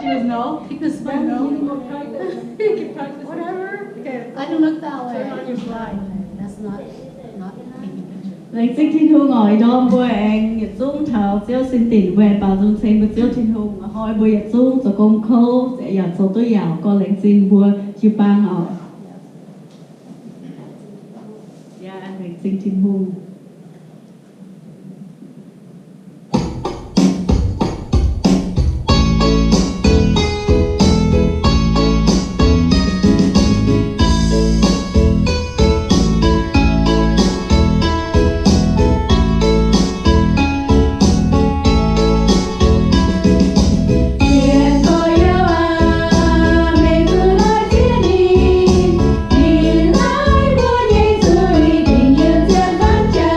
goes, no. He goes, Yeah, no. no. Keep practicing. Whatever. Okay. I don't look that way. Turn on your slide. That's not taking picture. Lệnh Sinh Thiên Hương ngồi đó bùa anh nhật dung thảo chiếu xin tỷ về bảo dung sinh của chiếu Thiên Hương hỏi bùa nhật dung rồi công khâu sẽ dọn số tôi dạo có lệnh sinh bùa chiếu bang ở dạ lệnh Sinh Thiên Hương. Hãy subscribe cho kênh Ghiền Mì Gõ để không bỏ lỡ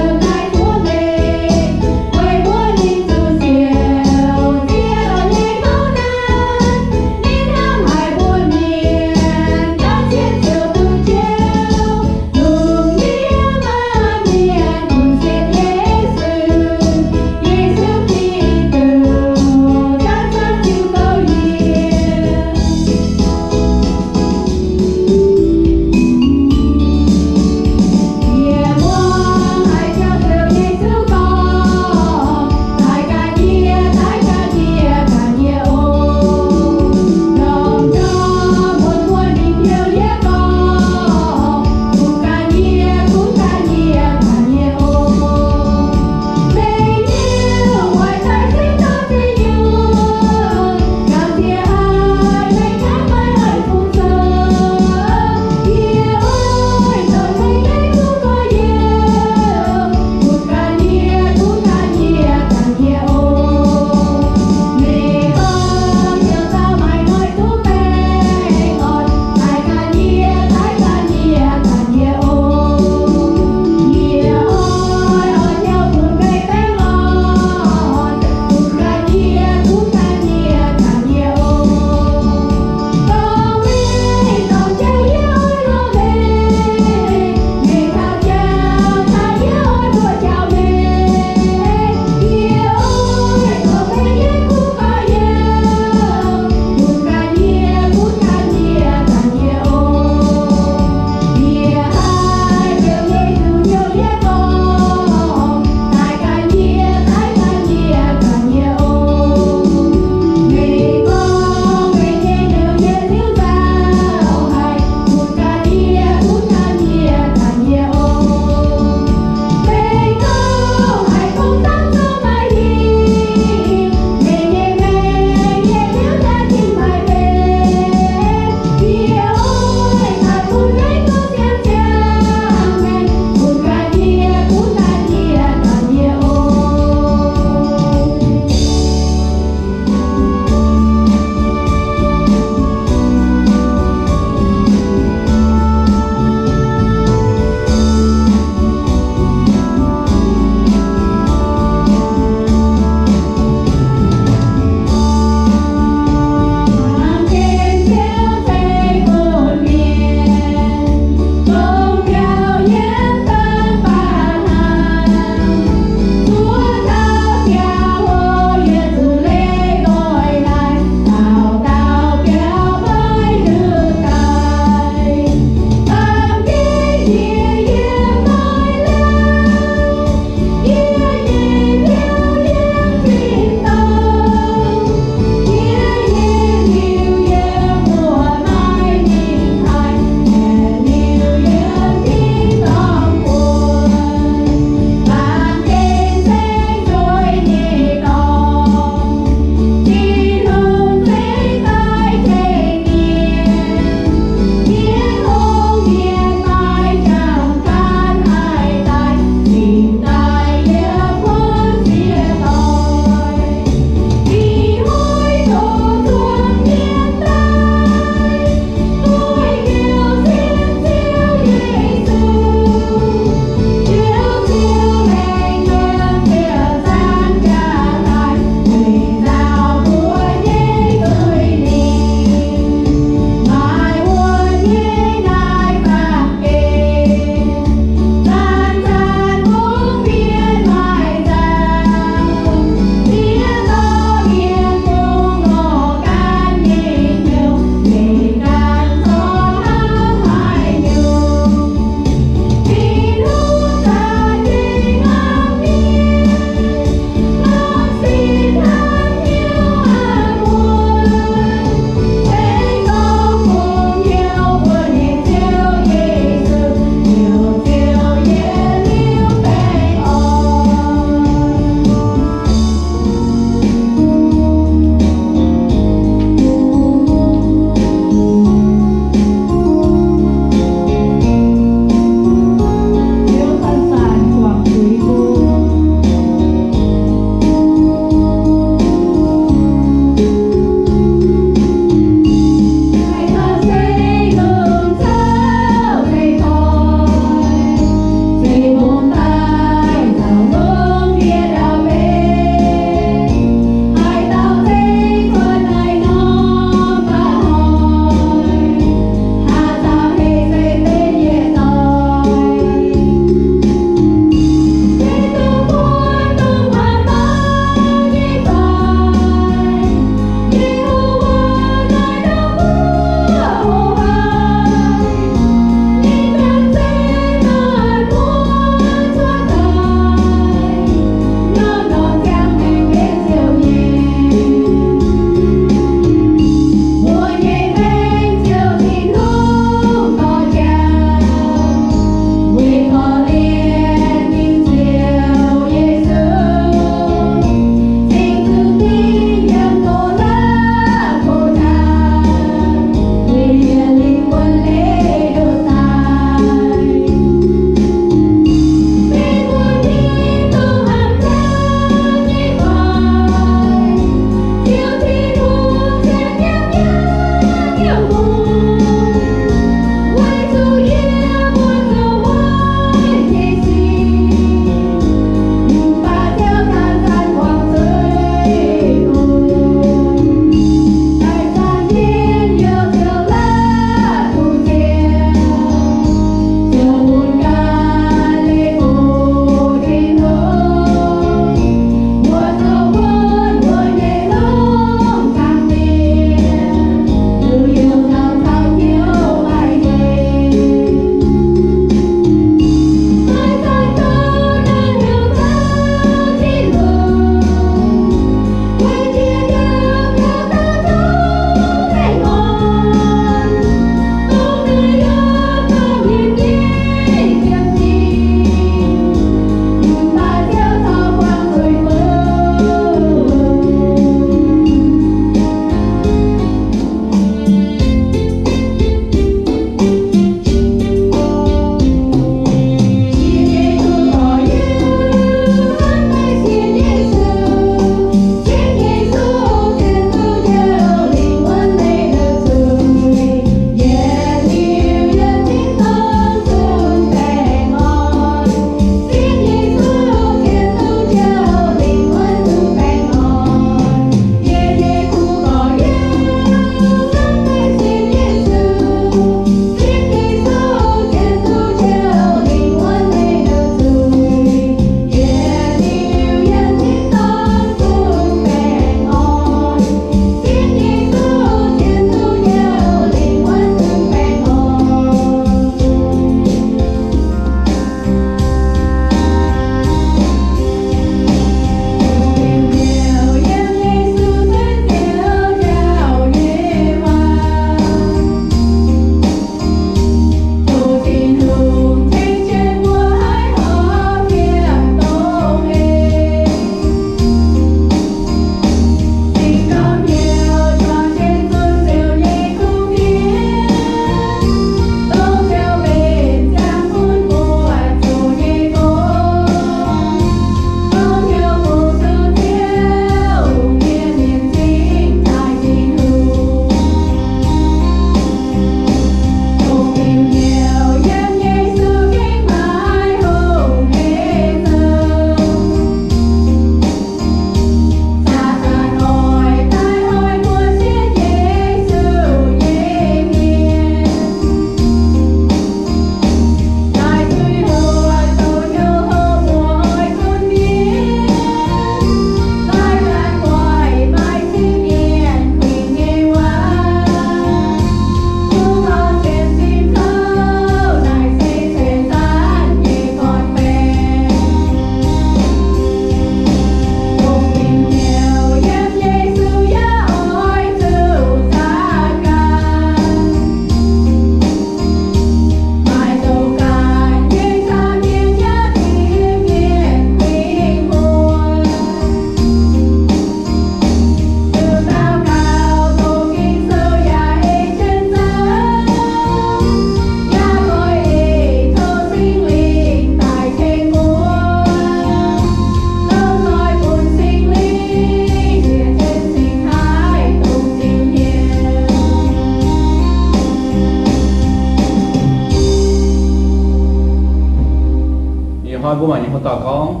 bố mà những họ tỏ con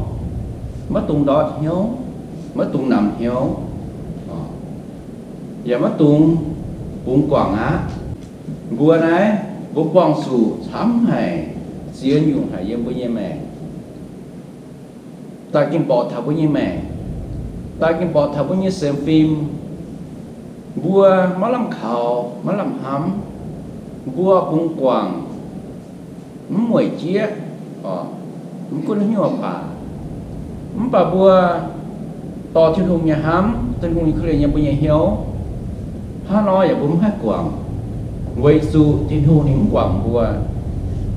mất tung đó hiếu mất tung nằm hiếu giờ mất tung bụng quảng á bùa này bố quang sù thắm hay diễn dùng hay yên bố nhé mẹ ta kinh bỏ thảo bố nhé mẹ ta kinh bỏ thảo bố nhé xem phim bùa má làm khảo má làm hắm bùa bụng quảng mùi chia cũng nhiều bà bùa tỏ thiên hùng nhà hám thiên hùng nhà khởi nhà bùa nhà hiếu ha nói là bùm hát quảng quay su thiên hùng niệm quảng bùa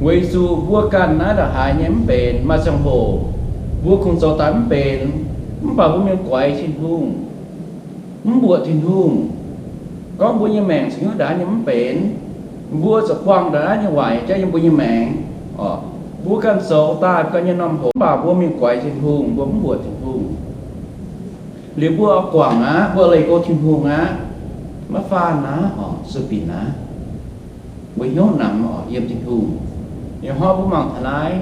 quay su bùa can ná là hai nhém bền mà trong hồ bùa không cho tán bền bà bùa miệng quay thiên hùng bùa thiên hùng có bùa nhà mẹn sử đã nhém bền bùa sẽ quăng đã như vậy cho những bùa nhà mẹn bùa can sổ ta có như năm hồ bà bùa miệng quay thiên hùng bùa thiên hùng liệu bùa quảng á bùa lấy cô thiên hùng á mà pha ná họ sự bị ná bởi nhớ nằm họ yếm thiên hùng nếu họ bùa mong thần ái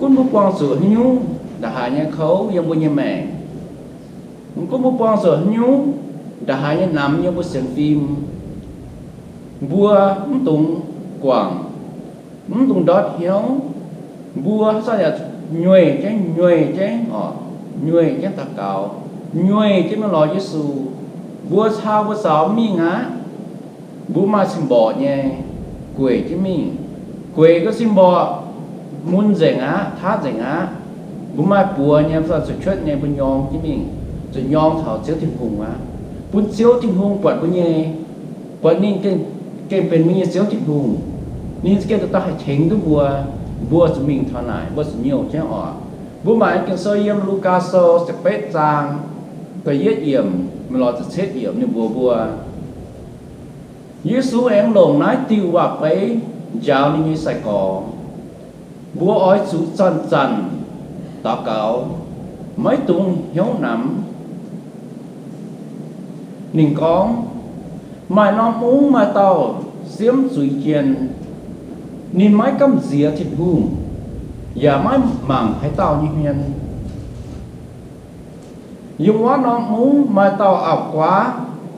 cũng bùa quang sửa nhú đã hạ nhà khấu yếm bùa nhà mẹ cũng bùa quang sửa nhú đã hạ nhà nằm như bùa xem phim bùa tung quảng tung đót hiếu bùa sao là nhuệ chứ ta cầu nhuệ chứ nó lo Giêsu bùa sao bùa sáu mi ngá bùa mà xin bỏ nhé quỷ chứ mình quỷ có xin bỏ muốn dạy ngá thát dạy ngá bùa mà bùa nhé sao sự chết nhé bùa nhong chứ mình rồi nhong thảo chiếu thiên hùng á bùa chiếu thiên hùng quạt bùa nhé quạt nên cáiเป็นมีchiếu thiên hùng nên cái ta hay chỉnh cái bùa sẽ mình thọ này bùa sẽ nhiều chứ họ bùa mà cái soi yếm Lucas sẽ bết giang cái yết yểm mình lo sẽ chết yểm như bùa Giêsu em lồng nói tiêu vào cái giáo như sài cỏ bùa ói chú chân tao cáo mấy tung hiếu nắm nên con mà nó muốn mà tao xiêm suy kiên nên mấy cắm dĩa thịt hùng và mấy mảng hay tao như hiền dùng quá nó muốn mà tao ảo quá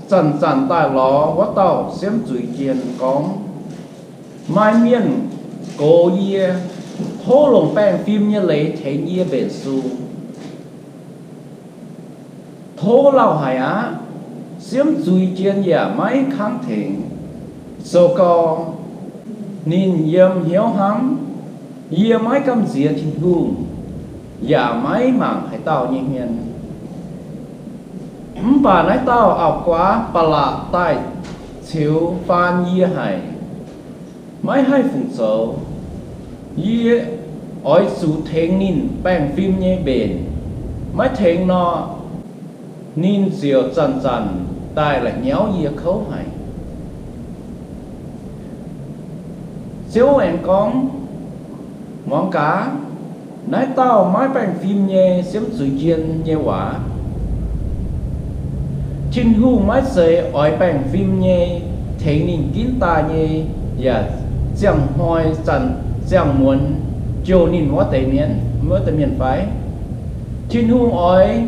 sẵn tài ló quá tao xiêm suy kiên con mai miên cổ yê thô lồng bèn phim như lấy thế yê bền su thô lao hải á xiêm suy kiên và mấy kháng thịnh số co nên yếm hiếu hắm yếm mấy cam dĩa thiên hùng và mấy mảng hay tao như hiền bà nói tao ảo quá bà lạ tai chiếu phan yê hải mấy hai phụng số yê ói sú thênh nín bèn phim nhé bền mấy thênh nó nín diệu chân tai là nhéo yê khấu hải chiếu em con món cá nói tao máy bánh phim nhé xiếm suy chiên nhé quả trên hù máy xe ói bánh phim nhé thấy nhìn kín ta nhé và chẳng hoi chẳng muốn chiều nhìn mất tệ miền phái trên hù ói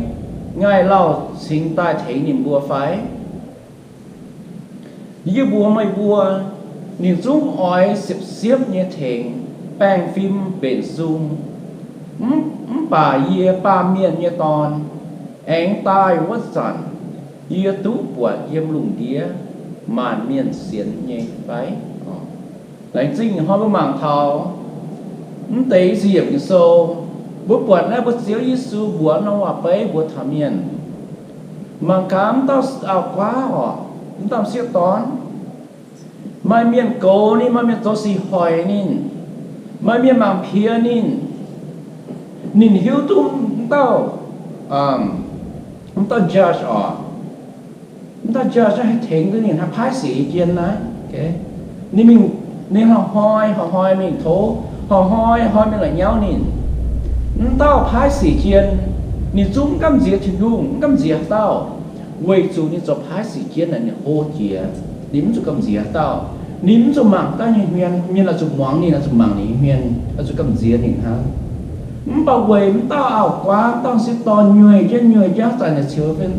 ngài lau sinh ta thấy nhìn bùa phái như bùa mây bùa nhìn xuống ói xiếp như thế bang phim bền sung bà yê ba miền như toàn ánh tai quất sẵn yê tú bùa yêm lùng đĩa màn miền xiên như vậy lãnh sinh họ có mảng thảo tế diệp như sâu bố bùa này bố xíu Giêsu bùa nó hòa bấy bùa thả miền mảng cám tao ảo quá họ tao siết toán mai miền cố ni mai miền tô xì hỏi nín mai miền mảng phía nín hiếu tung tao judge họ tao judge hay thèn cái nín hay phái sĩ chiên này okay nín mình nín họ hỏi mình thố họ hỏi mình lại nhau nín tao phái sĩ chiên nín chúng cắm dĩa thì đúng cắm dĩa tao quay chú nín cho phái sĩ chiên là nín hô chia nín cho cắm dĩa tao nín cho mảng ta như huyền là cho mỏng nín là cho mảng nín huyền là cho cắm dĩa nín ha bảo vệ tao ảo quá tao sẽ to người chứ tại là chiếu bên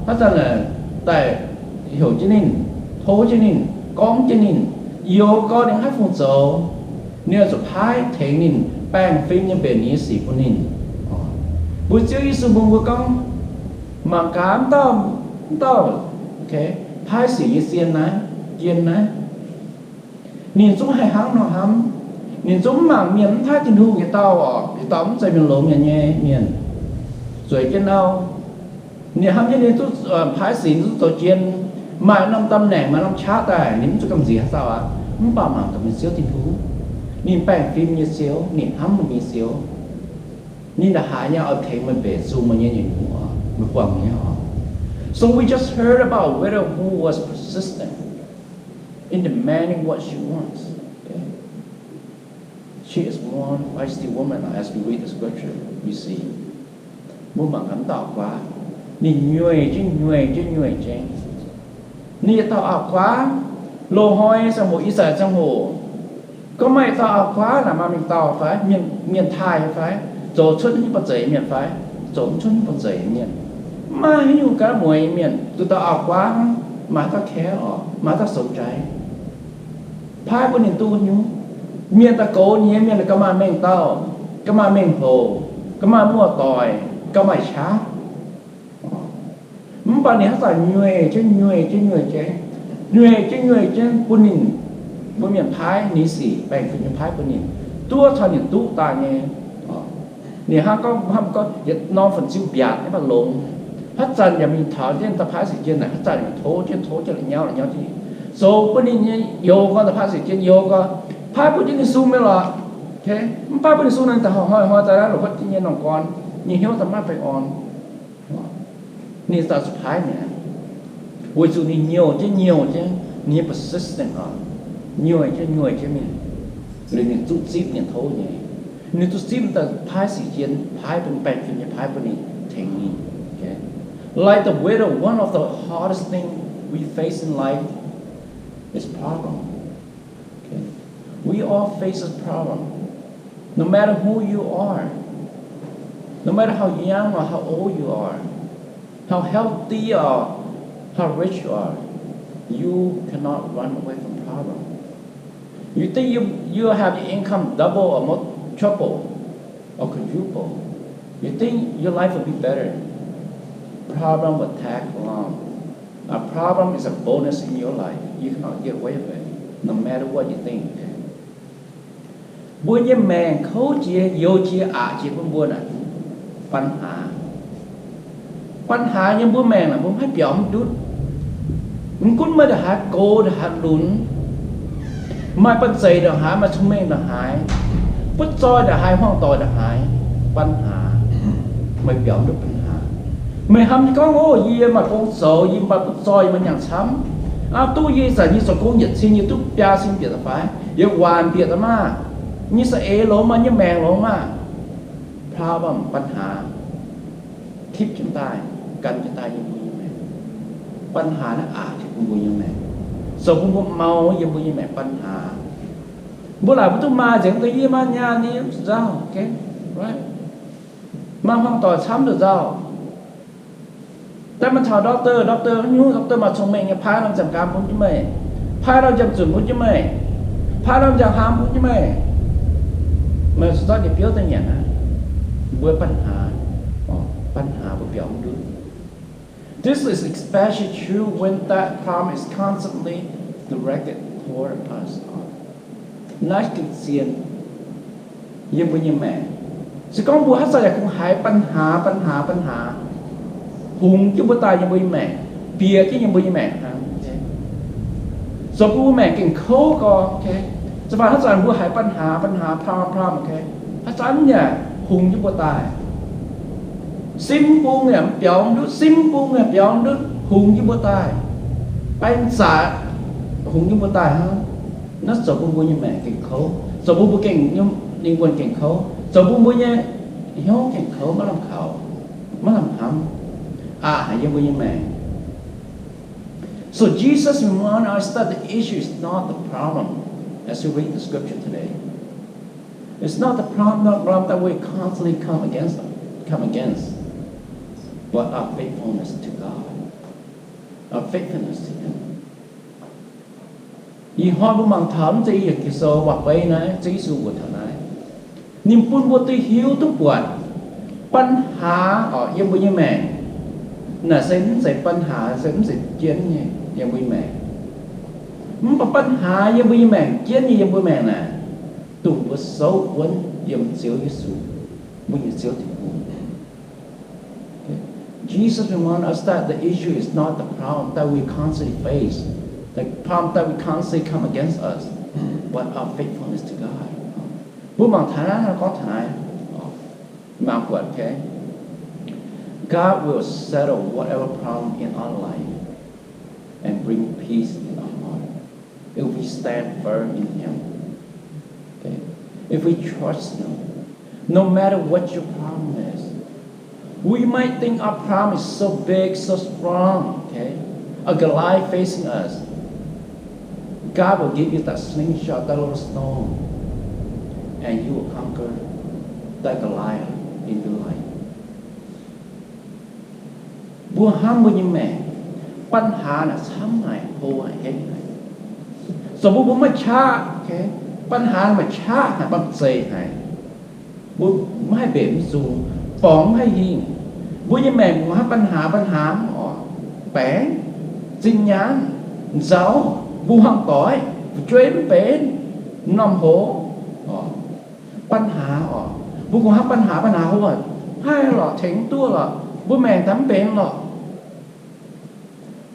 hát ra là tại hiểu cho nên thố cho nên con cho nên yêu có đến hát phong dầu nếuสุดท้ายเทนินแป้งฟิล์มยังเป็นนี้สีพนินบุญเจ้าอิสุบุญบุกองมาการtao ok พายสีเซียนนะเย็นนะnhìn chúng hay hăng nó hăng nhìn chúng mà miền thái trên hương cái tao cũng xây miền lỗ miền nhẹ miền rồi trên đâu nhìn hăng như này tôi phái xỉn tôi chiên mà năm tâm này mà năm chát này nín cho cầm gì hết sao ạ không bảo mà cầm xíu tiền thú nhìn bèn phim như xíu nhìn hăng một như xíu nhìn là hại nhau ở thế mình về zoom mà như nhìn của mình quăng nhau so we just heard about widow who was persistent in demanding what she wants. Okay? She is one feisty woman as we read the scripture. We see. Muốn bằng cảm tạo quá, nhìn nhuệ chứ. Nhìn tạo ảo quá, lô hoi sang một ý giải trong hồ. Có mấy tạo ảo quá là mà mình tạo phải miền Thái phải, chỗ chân như bật dậy miền phải, chỗ chân bật dậy miền. Mà hình như cả mỗi miền, tụi tạo ảo quá mà ta khéo, mà ta sầu trái. Phái bên tu nhú miền ta cố nhé miền là cái mà mình tao cái mà mình hồ cái mà mua tỏi cái mà chá bạn này hát là nhuệ chứ bên miền Thái ní sĩ bèn phía miền Thái bên tua cho những tu ta nghe nè ha có non phần siêu biạt cái mà lộn hát trần nhà mình thảo trên ta phái sự trên này hát trần mình thố cho lại nhau chứ so bên này yêu con ta phá sự trên yêu con phá bên này su mới là ok phá bên này su này ta hỏi ta đã rồi phát nhiên lòng con nhìn hiểu ta mát phải onนี่ตอนสุดท้ายเนี่ยวิจุนี่nhiều chứนี่ persistent nhiều chứ mìnhเลยเนี่ยจุดซิปเนี่ยโทเนี่ยนี่จุดซิปแต่พายสีเทียนพายเป็นแปลงเป็นพายเป็นนี่แทงนี่ okay like the widow one of the hardest thing we face in life is problem. Okay? We all face a problem. No matter who you are, no matter how young or how old you are, how healthy or how rich you are, you cannot run away from problem. You think you have your income double or more, triple or quadruple. You think your life will be better. Problem will tag along. A problem is a bonus in your life. You cannot get away with it, no matter what you think. Buôn với mèn khấu chia, vô chia chia buônปัญหายังbuôn mèn là buôn hết biểu chút. Mình cũng mới được hạt cô được hạt đún. Mai bận dày được hái mà chúng mình được hái. Bút roi được hái hoang tòi được hái.ปัญหา Mày biểu đượcปัญหา Mày hâm có ngô gì mà con sợ gì mà bút roi mà nhàng chấm. Tu gì sẽ như sở cố nhiệt xin như túc bia xin biệt là phải. Yêu hoàn biệt là mà. Như sẽ ế lỗ mà như mèn lỗ mà. Problem ปัญหา ทิพย์จนตายกันจนตายยังบุญยังแม่ปัญหาและที่บุญยังแม่สมบุญเมายังบุญยังแม่ปัญหาบุญหลายพุทธมาจากตัวยี่มาญานี้เจ้าโอเค right มาห้องต่อช้ำเดือดเจ้าแต่มันชาวด็อกเตอร์นู้ด็อกเตอร์มาชงเมงเนี่ยพายเราจำการพุทธยังแม่พายเราจำจุดพุทธยังแม่พายเราจำหามพุทธยังแม่เมื่อสุดท้ายเนี่ยเปี้ยวตั้งอย่างนะบุญปัญหาThis is especially true when that problem is constantly directed toward us. Nói kinh xiên, nhưng bây giờ mẹ, sẽ có bùa hát sao lại không hạiปัญหา hùng chứ bữa tai nhưng bây mẹ, bia chứ nhưng bây mẹ, so bùa mẹ kinh khô co, ok, so bà hát sao bùa hạiปัญหา problem, ok, hát sao nhỉ, hùng chứ bữa tai. Simple nghe biểu nước hùng như bữa tai anh xả hùng như bữa tai ha nó sợ bùa như mẹ kinh khấu sợ bùa kinh nhưng liên quan kinh khấu sợ bùa như hiếu kinh khấu mà làm khẩu mà làm hầm hãy như bùa như mẹ. So Jesus reminds us that the issue is not the problem as we read the scripture today. It's not the problem that we constantly come against, but our faithfulness to God, our faithfulness to Him. ยี่ห้อบุมังถามจะอีกกิโซว่าไปนะจะอีสูบุตรนะนิมปุ่นบุตรหิวทุกวันปัญหายังบุญยังแม่น่ะเส้นใส่ปัญหาเส้นใส่เจียนเนี่ยยังบุญแม่มันปัญหายังบุญแม่เจียนยังบุญแม่น่ะตุ่มบุษโซวันยังเสียวยิสูบุญเสียวถึงบุญ Jesus reminds us that the issue is not the problem that we constantly face, the problem that we constantly come against us, but our faithfulness to God. Bố bằng thái nó có thái, mà quật okay. God will settle whatever problem in our life and bring peace in our heart if we stand firm in Him. Okay, if we trust Him, no matter what your problem is. We might think our problem is so big, so strong, okay? A Goliath facing us. God will give you that slingshot, that little stone, and you will conquer that Goliath in your life. บัวห้ามบุญยังแม่ปัญหาน่ะช้ำไหนโหเห็นไหนสมมุติผมมาช้าโอเคปัญหามาช้าหาบังเซไหนบุญไม่ให้เบ็ดสูงป๋องให้ยิงบุญยังแม่บัวห้ามปัญหาอ๋อแปงจริงยันเจ้าบัวห้ามต่อยช่วยไม่เป็นน้ำโหปัญหาอ๋อบุญห้ามปัญหาเขาว่าให้หรอเถ่งตัวหรอบุญแม่ทำเป็นหรอ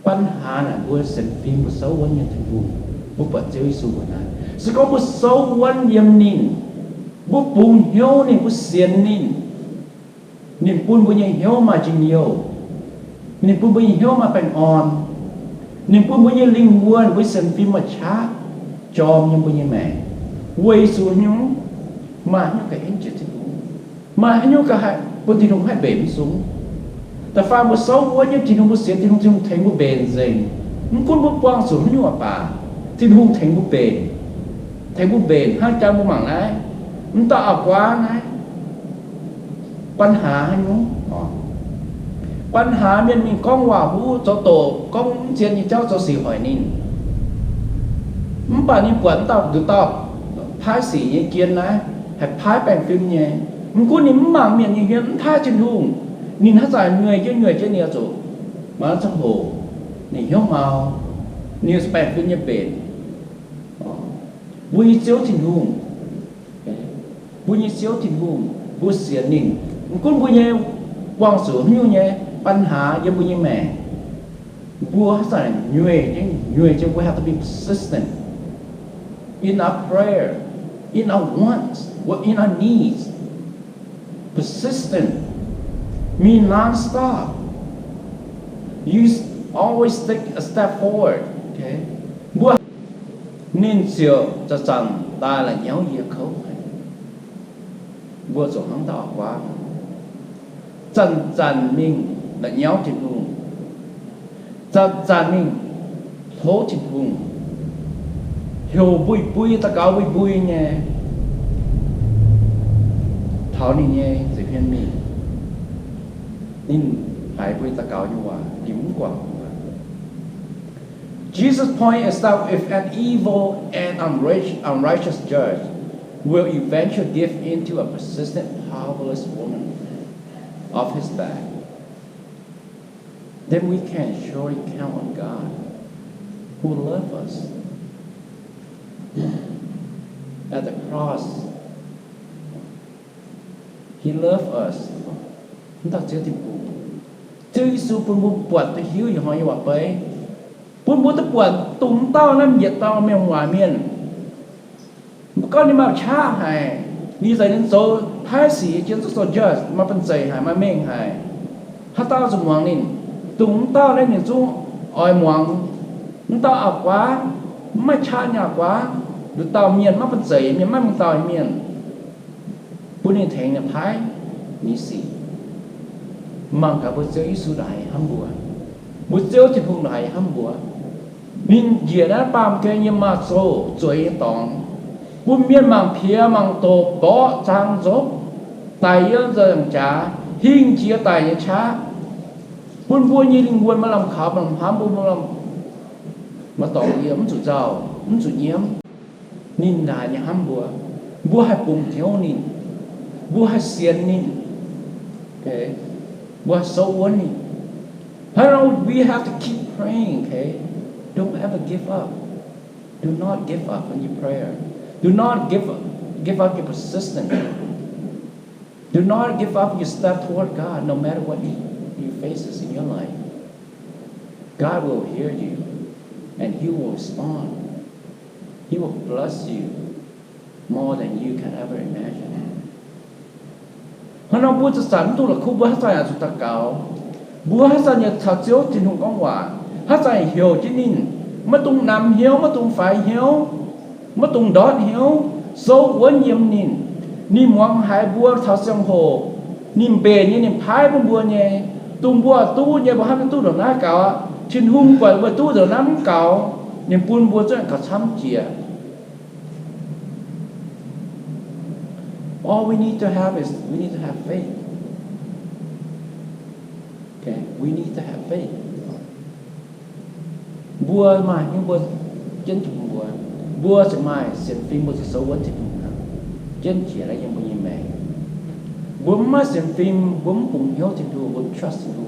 ปัญหาน่ะบุญเสร็จฟิล์มบุญเสาวันยังถึงบุญบุญปัจเจวิสูบุญนั้นสก็บุญเสาวันยังนินบุญปุ่งเหี้ยวนี่บุญเสียนนินนินปุ่นบุญยังเหี้ยวมาจริงเหี้ยวนินปุ่นบุญยังเหี้ยวมาเป็นอ่อนนินปุ่นบุญยังลิงวัวบุญเสร็จฟิล์มมาช้าจอมยังบุญยังแม่เวยสูญยังมาเนี่ยก็เห็นจิตที่บุญมาเนี่ยก็ให้บุญที่ลงให้เบ็ดสูงแต่ฟ้าบุษย์วันยังที่นุ่งบุษย์ที่นุ่งเทงบุเบนเซงมันคุณบุปวางสูงนี่ว่าป่าที่นุ่งเทงบุเบนห้างจำบุหมั่งไงมันต่ออกว่าไงปัญหาให้นุ่งปัญหามันมีก้องว่าผู้เจ้าโตก้องเชียนยี่เจ้าเจ้าสีหอยนินมันป่านี่ปวดต่อดูต่อพายสียี่เกียนนะให้พายแปลงฟิล์มเนี่ยมันคุณนี่มันหมั่งเมียนยี่เกียนท่าจินทุ่งnhìn hết dài người chứ nhiều chỗ mà trong hồ nhìn hiếu màu nhiều spec với nhập bền vui chiếu thìn hùng vui như chiếu thìn hùng vui xiên nhìn cũng vui như quang sửa như nhéปัญหายังvui như mẹ vui hết dài người chứ we have to be persistent in our prayer in our wants in our needs persistent mean non-stop. You always take a step forward. Okay. Bữa nên chiều cho rằng ta là nhéo gì không? Bữa rồi hắn đỏ quá. Chân mình là nhéo trên hùng. Chân mình thố trên hùng. Hiểu bùi ta cáo bùi nhé. Thảo này nhé sẽ phiên mình. Nên hãy quay ta cáo như hòa điểm quả. Jesus' point is that if an evil and unrighteous judge will eventually give in to a persistent, powerless woman of his back, then we can surely count on God, who loves us. At the cross, He loved us. Chúng ta chưa tìm cùng chứ Giêsu pun buat tu hiu yang hoi wa pai pun buat tu buat tung tao nam yet tao meng wa mien có ni ma cha hai ni sai nên số thái sĩ chiến số judge ma pen sai hai ma meng hai ha tao zum wang nin tung tao lên ni zu oi muang tao ap quá ma cha nya quá du tao mien ma pen sai mien ma meng tao mien pun ni theng ni thái ni si mang cả bữa chơi Giêsu đại hâm bùa, bữa chơi thì không đại hâm bùa, nên giờ đó bám cái nhâm mà số chơi tòng, buôn miên mang phía mang tổ bỏ trang dốc tài yên giờ chẳng trả hình chia tài như cha buôn buôn như linh buôn mà làm khảo làm hám buôn mà làm mà tỏ yếm chủ giàu chủ nhiễm nín đài như hám bùa hay bùng thiếu nín bùa hay xiên nín okay bùa sâu uốn nín we have to keep praying, okay? Don't ever give up. Do not give up in your prayer. Do not give up your persistence. Do not give up your step toward God, no matter what you faces in your life. God will hear you, and He will respond. He will bless you more than you can ever imagine. Nó bố cho sẵn tu là khu bố cho nhà chúng ta cao. Bố hát ra nhật thật chiếu trên hùng công hòa hát ra hiểu chứ nín mất tung nằm hiếu mất tung phải hiếu mất tung đót hiếu sâu quấn nhiệm nín nín mong hai búa thật xong hồ nín bề như nín phái búa búa nhé tung búa tu nhé bố hát tu được ná cào trên hùng quả búa tu được nắm cào nín buôn búa cho cả xăm chìa. All we need to have is we need to have faith. Okay, we need to have faith. Bùa mà nhưng bùa chân chủng bùa sẽ mai sẽ phim bùa sẽ xấu quá thì chân chỉ là những bùa như mẹ bùa mà sẽ phim bùa cùng hiếu thì đủ bùa trust thì đủ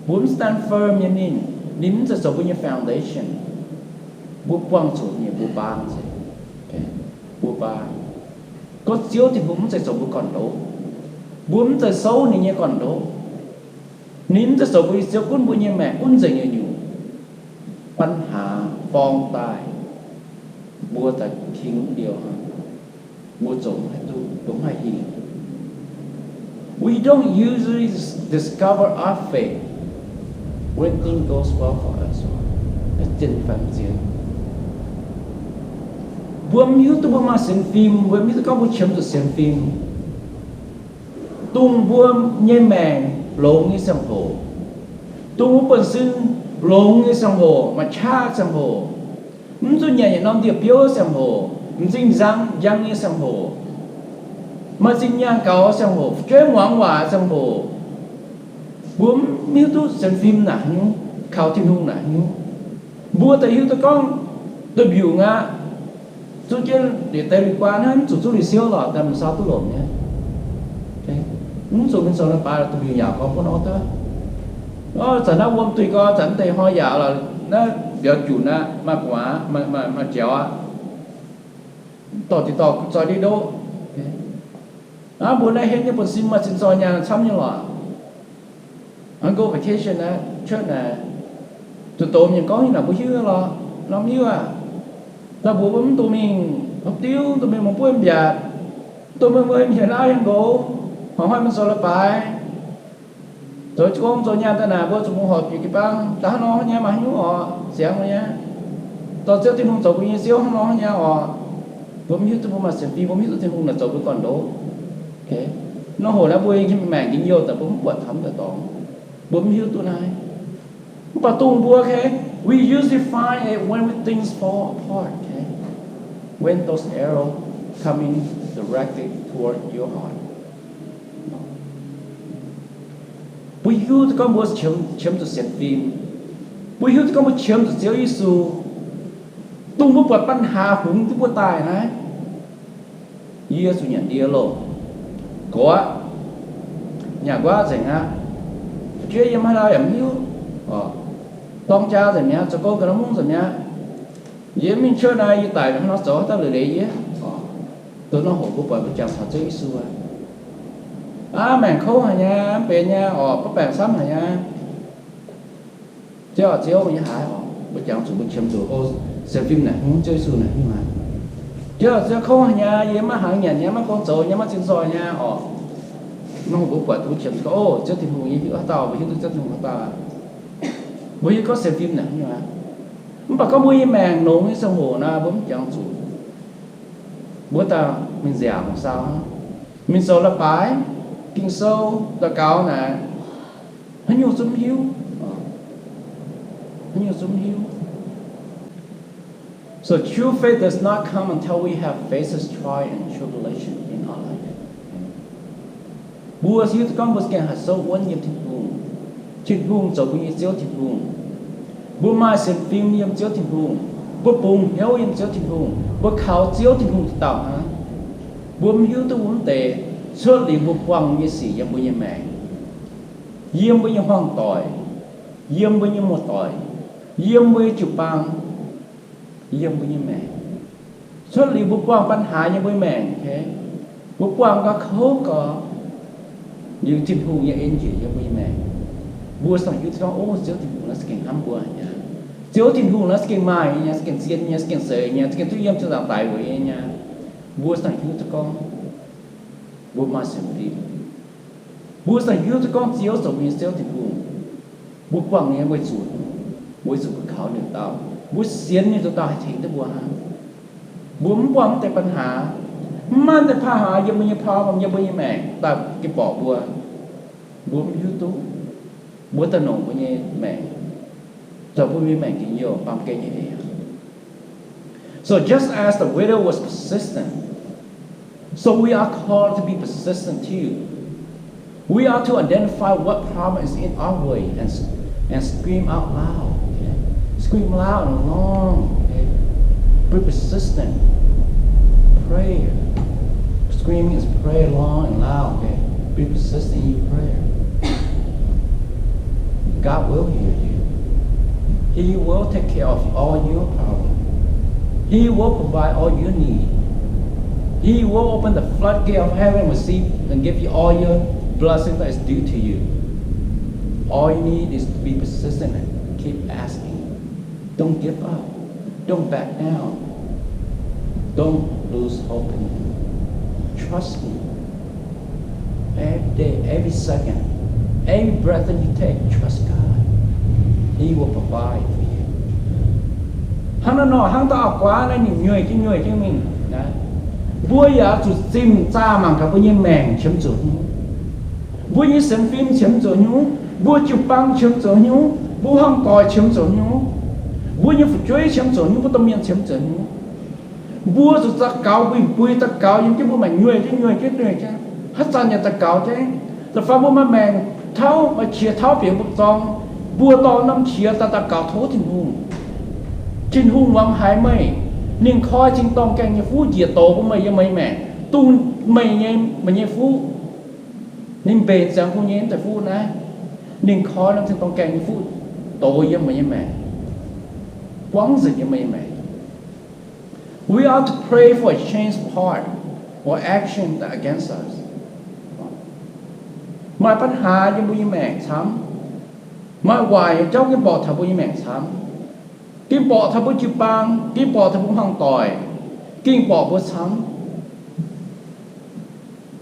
bùa stand firm như nín sẽ xấu như foundation bùa quang chủ như bùa bang sẽ bùa bang có chiếu thì bùa sẽ xấu bùa còn đấu bùa sẽ xấu như còn đấu nínจะสบุยเสียกุ้นบุญยังแม่กุ้นจะอยู่ปัญหาฟองตายบัวแต่ทิ้งเดียวบัวจงให้ดูจงให้หิน We don't usually discover our faith when things goes well for us. Trên phàm diệnบัวมีอยู่ตัวมาเสียงฟิล์มบัวมีตัวก็บัวเชื่อมตัวเสียงฟิล์มตุ้งบัวยังแม่lộn như sông hồ, tu bổn sinh lộn như sông hồ mà cha sông hồ, chúng tôi nhà năm tiệp biểu sông hồ, sinh giang như sông hồ, mà sinh nhà cao sông hồ, chơi ngoan hòa sông hồ, bốn miêu tu xem phim nè, khảo thiên hùng nè, bùa tại hiếu tôi con tôi biểu ngã, tôi chơi để tay đi qua nó, tôi đi siêu lọ, làm sao tôi lộn nhé. Số bên sau là ba là tụi nhiều giàu có nó thôi, nó chẳng nó quân tùy có chẳng tay hoa giàu là nó giờ chủ na mà quả mà chéo á, tỏ thì tỏ cho đi đâu, bữa nay hết những bữa xin mà xin cho nhà xăm như lọ, anh go vacation á, chơi nè, tụi tôi mình có như nào bữa hiếu lo, làm hiếu à, là bữa bấm tụi mình học tiêu tụi mình một bữa em già, tụi mình mới hiện lại anh go họ hỏi mình sao là phải rồi con rồi nhà ta nào bữa chúng họp gì cái bang ta nó nhà mà hiếu họ sáng rồi nha tao sẽ tìm không giàu cái gì nó nhà họ bấm hiếu tôi mà xem phim bấm hiếu tôi không là giàu cái còn đó, ok nó hồi đã vui khi mảng cái nhiềuแต่bấm quạt thắmแต่tỏ bấm hiếu tôi này bà tung bùa okay we usually find it when things fall apart, okay when those arrows coming directly toward your heart. Bùi hiếu thì có một chấm từ xem phim, bùi hiếu thì có một chấm từ Chúa Giêsu, tung một vậtปัญหาหงที่บัวตายนะGiêsu nhận đi lộ, có nhà quá rồi nha, Chúa em hay là em hiếu, con cha rồi nha, cho cô cái nó muốn rồi nha, vậy mình chơi này tại nó sợ ta lười đấy vậy, tôi nó hộ của vợ chồng thật Chúa Giêsu màn khấu hả nha, về nha, có bàn sắm hả nha, chứ chiếu như hại bữa chồng sự bữa chồng tụi ô xem phim này muốn chơi xu này nhưng mà chứ khấu hả nha, vậy mà hạng nhà nhá, mà con rồi nhá, mà xin rồi nha, nó không có quả tụi chồng có ô chứ thì hùng như tao vì tôi chất hùng tao, bởi có xem phim này nhưng mà có mũi màng nổ cái sông hồ na bấm chồng chủ, bữa tao mình dẻo làm sao, mình sợ là phải kinh sâu là cao nè, nó nhiều sum hiếu, So true faith does not come until we have faces, trial, and tribulation in our life. Bùa siêu con bùa kẹn hạt sâu quân nhiệm thịt hùng dầu bùi chiếu thịt hùng, bùa mai xem phim nhiệm chiếu thịt hùng, bùa bùng héo nhiệm chiếu thịt hùng, bùa khảo chiếu thịt hùng tạo hả, bùa miêu tu bùa tệ, suốt lì bùa quăng như xì yếm bùa như mẹ, yếm bùa như hoang tỏi, yếm bùa như một tỏi, yếm bùa chụp băng, yếm bùa như mẹ, suốt lì bùa quăngปัญหาnhư bùa mẹ, thế, bùa quăng có khâu có như thịt hùng như anh chị như bùa mẹ. Bùa sang yêu thương ô chiếu thịt hùng là skin hâm bùa nha, chiếu thịt hùng là skin mai nha, skin xiên nha, skin sợi nha, skin thuy yếm cho giảm tài với nha. Bùa sang yêu thương con, bùa mai xem phim, bùa sang yêu thương con chiếu sầu miên chiếu thịt hùng, bùa quăng nghe bùi sụt khảo được tao, bùa xiên như tụi tao thấy tới bùa ha, bùa quăngแต่ปัญหามันแต่พาหายังไม่ยังพอมันยังไม่ยังแม่แต่cái bỏ bùa yêu tú bùa tận nồng bùa như mẹ cho bùa như mẹ kinh nhiều bằng cái như vậy. So just as the widow was persistent, so we are called to be persistent too. We are to identify what problem is in our way and scream out loud. Okay? Scream loud and long. Okay? Be persistent. Prayer. Screaming is pray long and loud. Okay? Be persistent in your prayer. God will hear you. He will take care of all your problems. He will provide all your need. He will open the floodgate of heaven and receive and give you all your blessing that is due to you. All you need is to be persistent and keep asking. Don't give up. Don't back down. Don't lose hope in Him. Trust me. Every day, every second, every breath that you take, trust God. He will provide for you. Hắn nói hắn ta quá này người cái mình. Bùa ya tụt sim cha mang cả bùa như mèn chấm chỗ nhú, bùa như xem phim chấm chỗ nhú, bùa chụp băng chấm chỗ nhú, bùa hăng còi chấm chỗ nhú, bùa như phục chuối chấm chỗ nhú, bùa tâm miên chấm chỗ nhú, bùa tụt ta cáo bùi ta cáo những cái bùa mày người chứ, hết san nhà ta cáo chứ, ta phá bùa mà mèn tháo mà chia tháo biển bùa tòng, bùa to năm chia ta cáo thố trên hung vắng hái mây. Nhưng khói chính tông càng như phú diệt tổ của mày với mày tu mày như phú nên bền sáng phú nhén tại phú này nên khói nó tông càng như phú tổ với mày quán dịch với mày. We are to pray for a change of heart or action that against us. Màปัญหายังบุญแม่ช้ำมาไหวเจ้าก็บอกถ้าบุญแม่ช้ำkinh bỏ tháp bút chụp băng, kinh bỏ tháp bút hăng tỏi, kinh bỏ bút sắm.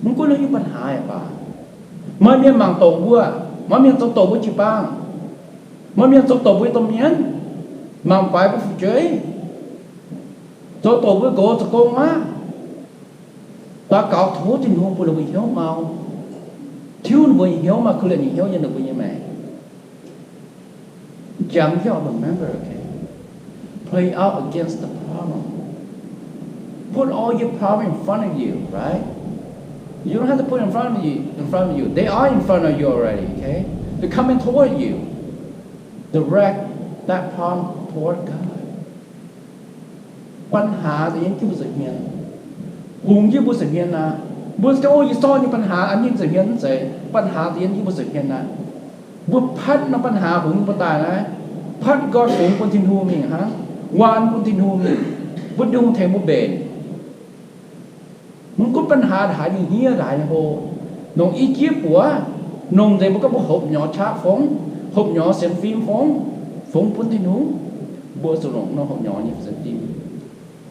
Muốn có lấy những vấn đề à bà? Mới miên mảng tổ bùa, mới miên tổ bút chụp băng, mới miên tổ bút tôm miên, mảng phải bút phụ chơi, tổ bút gỗ tổ công má. Ta cạo thố trên hông bùa là bị hiếu màu, thiếu là bị hiếu mà cứ là những hiếu nhân được như mẹ. Chẳng cho remember, okay? Pray out against the problem. Put all your problem in front of you, right? You don't have to put in front of you. They are in front of you already, okay? They're coming toward you. Direct that problem toward God. ปัญหาที่ยังคิดว่าจะเห็นหุ่งที่บุษเห็นนะบุษจะโอ้ยซ่อนในปัญหาอันนี้จะเห็นใจปัญหาที่ยังคิดว่าจะเห็นนะบุพัดในปัญหาหุ่งปัญตายนะพัดก็หุ่งคนทิ้งหูมีฮะวานคนทิ้งหูมีบุญดวงเทมุเบนมันก็ปัญหาหายอย่างเงี้ยหายโหนงอีเจี๊ยบปัวนงใจมันก็บอกหบหยอช้าฟ้องหบหยอเสียงฟิล์มฟ้องคนทิ้งหูบัวสนองน้องหบหยอนี่เสียงฟิล์ม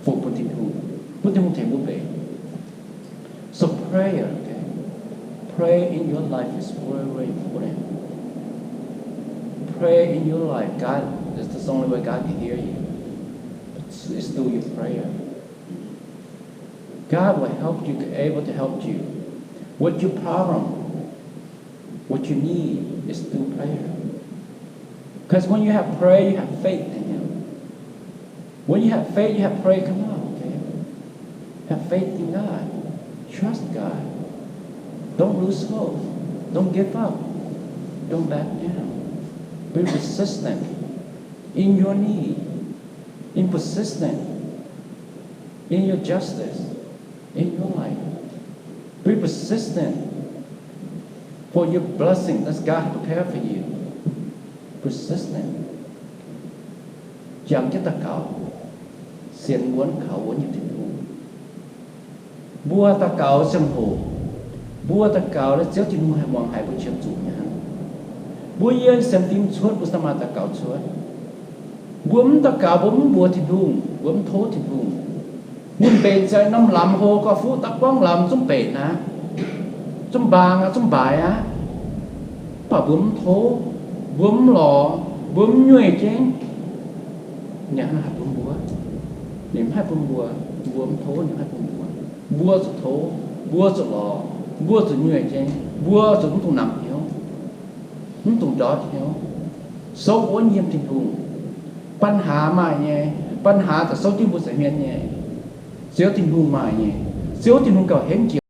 ฟ้องคนทิ้งหูบุญดวงเทมุเบน So prayer, okay? Prayer in your life is very, very important. Prayer in your life, God, this is the only way God can hear you. It's through your prayer. God will help you, able to help you. What your problem, what you need is through prayer. Because when you have prayer, you have faith in Him. When you have faith, you have prayer come out. Okay? Have faith in God. Trust God. Don't lose hope. Don't give up. Don't back down. Be persistent in your need. In persistent in your justice, in your life. Be persistent for your blessing that God prepared for you. Persistent. Chẳng cho ta cầu, xin muốn cầu muốn như thế nào. Bua ta cầu xem hồ, bua ta cầu là giáo trình mong mong hai bữa chiều chủ nhà. Bua yên xem tim suốt, bua sama ta cầu suốt. Bua ta cầu bua thì đúng, bua thố thì đúng. Nhưng bền chạy năm làm hồ có phú ta quăng làm trong bền á, trong bàng á, trong bài á. Bà bua thố, bua lò, bua nhuệ chén. Nhà nó hạt bún búa, niệm hai bún búa, búa thố niệm hai bún búa, búa cho thố, búa cho lò, búa cho nhuệ chén, búa cho chúng tôi nằm hiếu, chúng tôi đó hiếu, số uốn nhiễm tình hùng,ปัญหามาnhé, ปัญหาแต่số tình hùng sẽ miễn nhé, xíu tình hùng mà nhé, xíu tình hùng cầu hén chịu